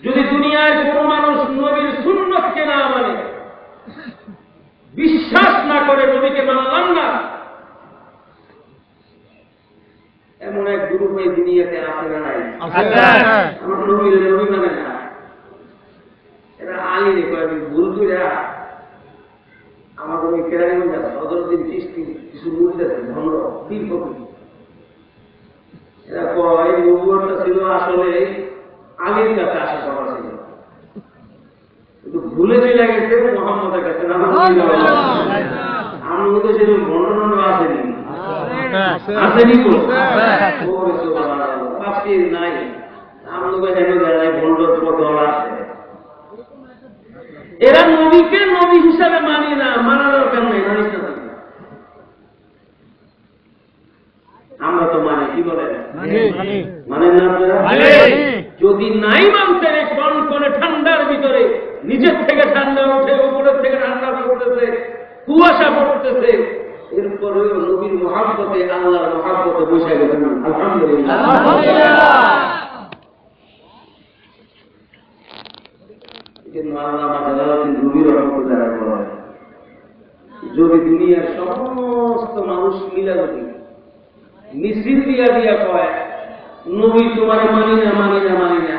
যদি দুনিয়ায় কোন মানুষ নবীর সুন্নতকে না মানে, বিশ্বাস না করে, নবীকে মানলাম না, এমন এক গ্রুপ এই দুনিয়াতে আছে না নাই? আমার নবীর নবী মানে না, এরা আলী রে কয়েকদিন ভুল করে আমার ওই কেরানিগঞ্জ আছে, হযরতদিন চিশতি কিছু বলতেছে ভণ্ড পীর ফকির। এরা কয় নবুয়তটা ছিল আসলে আলীর কাছে আশা করা ছিল, কিন্তু ভুলে চলে গেছে মুহাম্মদের কাছে। আমি তো সেরকম ভণ্ড আসেনি, আসেনি তো নাই, আমরা হেন যায় ভণ্ড দল আছে। এরা নবীকে নবী হিসাবে মানি না, মানা দরকার নেই, মানিস না। আমরা তো মানি, কি বলে মানেন না আপনারা? যদি নাই মানতেন, কনকনে ঠান্ডার ভিতরে নিচের থেকে ঠান্ডা উঠে, উপরের থেকে ঠান্ডা পড়তেছে, কুয়াশা পড়তেছে, এরপরেও নবীর মহাব্বতে, আল্লাহর মহাব্বতে বসে গেছেন, আলহামদুলিল্লাহ। যদি দুনিয়ার সমস্ত মানুষ মিলা যদি মিছিল দিয়া দিয়া কয় নবী তোমার মানি না, মানি না, মানি না,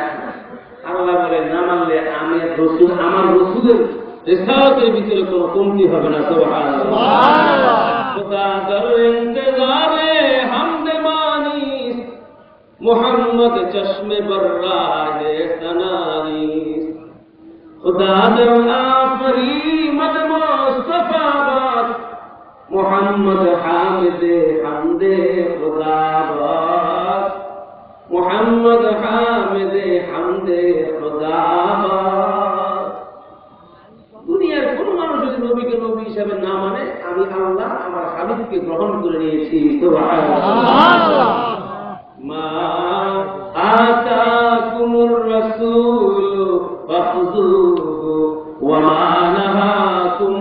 আল্লাহ বলে না মানলে আমি রসুল, আমার রসুলের রিসালাতের ভিতরে কোনো কমতি হবে না। সুবহানাল্লাহ। খুদা দর ইন্তজারে হামদে মানিস, মুহাম্মদ চশমে বর্রাহে সনানিস, खुदा दर आफरी मद मुस्तफा बात, मोहम्मद हामिदे हमदे खुदा बात, मोहम्मद हामिदे हमदे खुदा बात। দুনিয়ার কোন মানুষ যদি নবীকে নবী হিসেবে না মানে, আমি আল্লাহ আমার হাবিবকে গ্রহণ করে নিয়েছি। সুবহানাল্লাহ। মা আতাকুমুর রাসূল ফাখুযুহু ওয়া মা নাহাকুম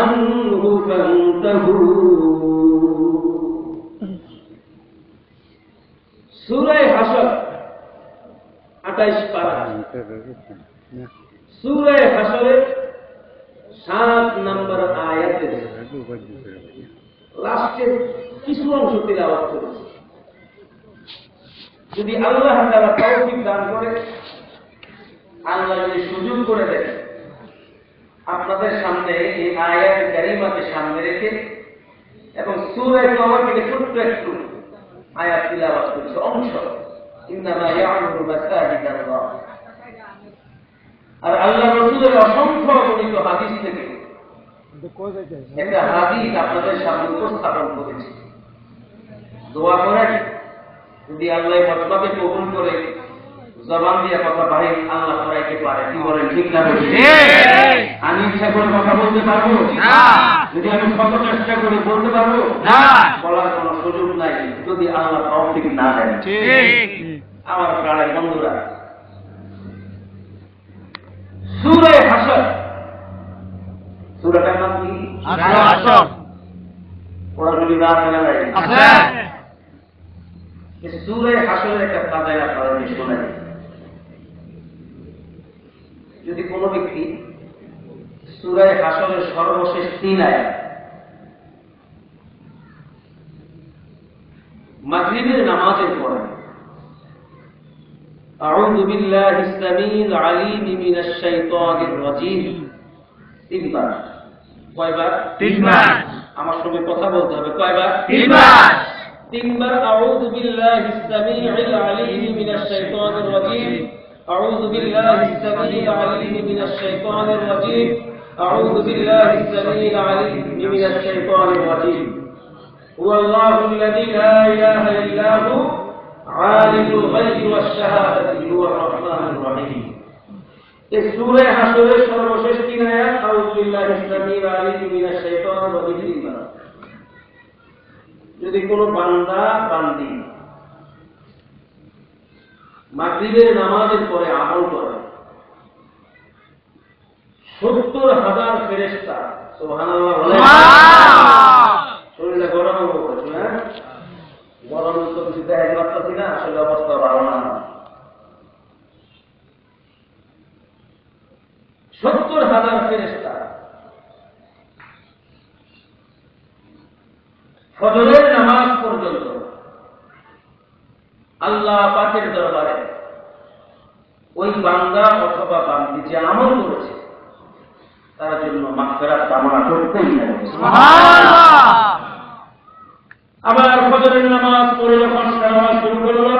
আনহু ফান্তাহু। সূরা হাশর 28 পারা। সূরা হাশরের 7 নম্বর আয়াতে লাস্টের কিছু অংশ তিলাওয়াত করেছি। যদি আল্লাহ তাআলা তৌফিক দান করে, আল্লাহ যদি সুযোগ করে দেন, আপনাদের সামনে এই আয়াত কারিমাকে সামনে রেখে এবং সূরা তওবা থেকে ছোট্ট একটু আয়াত তিলাওয়াত করেছি অংশ। ইন্নামা ইয়া'মুরু মাসাজিদাল্লাহ। আর আল্লাহ রাসূলের অসংখ্য বর্ণিত হাদিস থেকে একটা হাদিস আপনাদের সামনে উপস্থাপন করেছি। দোয়া করেন যদি আল্লাহ মতবাকে কবুল করে জবান দিয়ে কথা বাহির আল্লাহ করাইতে পারে। কি বলেন, ঠিক না? আমি ইচ্ছা করে কথা বলতে পারবো না, যদি আমি কত চেষ্টা করে বলতে পারবো না, বলার কোনো সুযোগ নাই যদি আল্লাহ তৌফিক না দেন। আমার প্রাণের বন্ধুরা, সূরা হাশর, সূরাটার নাম কি? হাশর। ওরা যদি রাত না যায় সূরা হাশরের একটা ফায়দা আপনারা শুনেন। যদি কোনো ব্যক্তি সূরা হাশরের সর্বশেষ 3 আয়াত মাগরিবের নামাজের পরে আউযু বিল্লাহিস সামিউল আলীম মিনাশ শাইতানির রাজীম 3 বার। কয়বার? 3 বার। আমার সঙ্গে কথা বলতে হবে। কয়বার? 3 বার। 3 বার আউযু বিল্লাহিস সামিউল আলীম মিনাশ শাইতানির রাজীম, আউযু বিল্লাহিস সামিউল আলীম মিনাশ শাইতানির রাজীম, আউযু বিল্লাহিস সামিউল আলীম মিনাশ শাইতানির রাজীম। হুয়াল্লাহুল্লাযী লা ইলাহা ইল্লা হু আলিমুল গায়বি ওয়াশ শাহাদাতি হুয়ার রাহমানুর রাহিম। এই সূরা হাশরের সর্বশেষ 3 আয়াত আউযু বিল্লাহিস সামিউল আলীম মিনাশ শাইতানির রাজীম। যদি কোনো বান্দা বান্দি মাগরিবের নামাজের পরে আমল করে, 70,000 ফেরেশতা, সুবহানাল্লাহ বলেন, শরীরে গরম হচ্ছে না? গরম তো কিছু দেখা যাচ্ছে না, আসলে অবস্থা ভালো না। 70,000 ফেরেশতা ফজরের নামাজ পর্যন্ত আল্লাহ পাকের দরবারে ওই বান্দা অথবা বান্দি যে আমল করেছে তার জন্য মাগফিরাত কামনা করতেই হবে। আবার ফজরের নামাজ পড়ে যখন নামাজ শুরু করলো